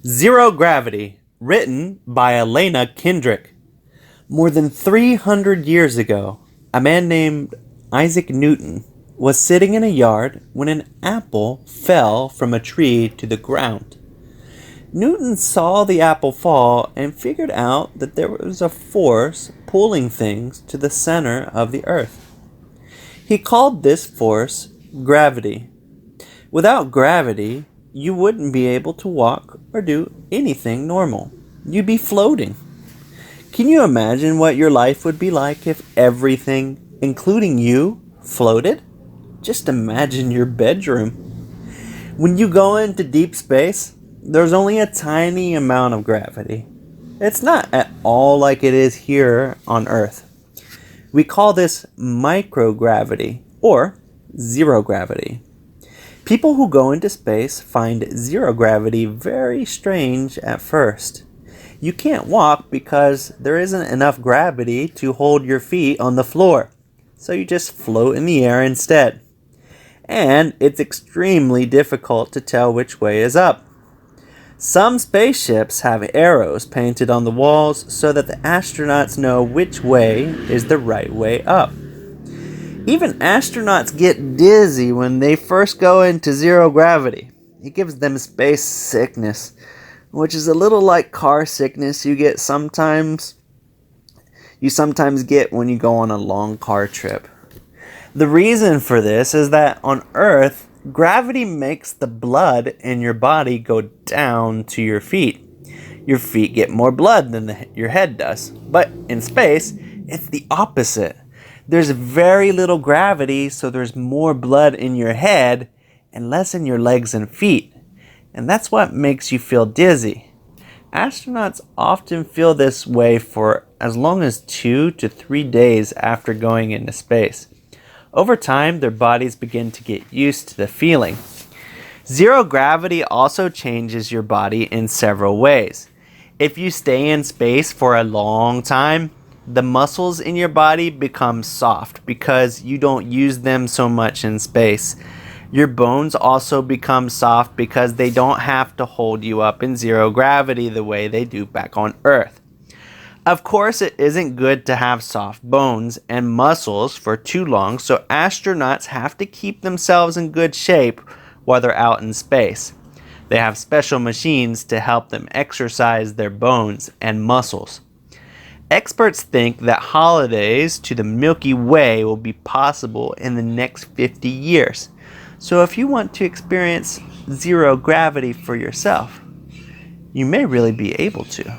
Zero Gravity, written by Elena Kendrick. More than 300 years ago, a man named Isaac Newton was sitting in a yard when an apple fell from a tree to the ground. Newton saw the apple fall and figured out that there was a force pulling things to the center of the earth. He called this force gravity. Without gravity, you wouldn't be able to walk or do anything normal. You'd be floating. Can you imagine what your life would be like if everything, including you, floated? Just imagine your bedroom. When you go into deep space, there's only a tiny amount of gravity. It's not at all like it is here on Earth. We call this microgravity or zero gravity. People who go into space find zero gravity very strange at first. You can't walk because there isn't enough gravity to hold your feet on the floor, so you just float in the air instead. And it's extremely difficult to tell which way is up. Some spaceships have arrows painted on the walls so that the astronauts know which way is the right way up. Even astronauts get dizzy when they first go into zero gravity. It gives them space sickness, which is a little like car sickness you sometimes get when you go on a long car trip. The reason for this is that on Earth, gravity makes the blood in your body go down to your feet. Your feet get more blood than your head does. But in space, it's the opposite. There's very little gravity, so there's more blood in your head and less in your legs and feet. And that's what makes you feel dizzy. Astronauts often feel this way for as long as 2 to 3 days after going into space. Over time, their bodies begin to get used to the feeling. Zero gravity also changes your body in several ways. If you stay in space for a long time, the muscles in your body become soft because you don't use them so much in space. Your bones also become soft because they don't have to hold you up in zero gravity the way they do back on Earth. Of course, it isn't good to have soft bones and muscles for too long, so astronauts have to keep themselves in good shape while they're out in space. They have special machines to help them exercise their bones and muscles. Experts think that holidays to the Milky Way will be possible in the next 50 years. So if you want to experience zero gravity for yourself, you may really be able to.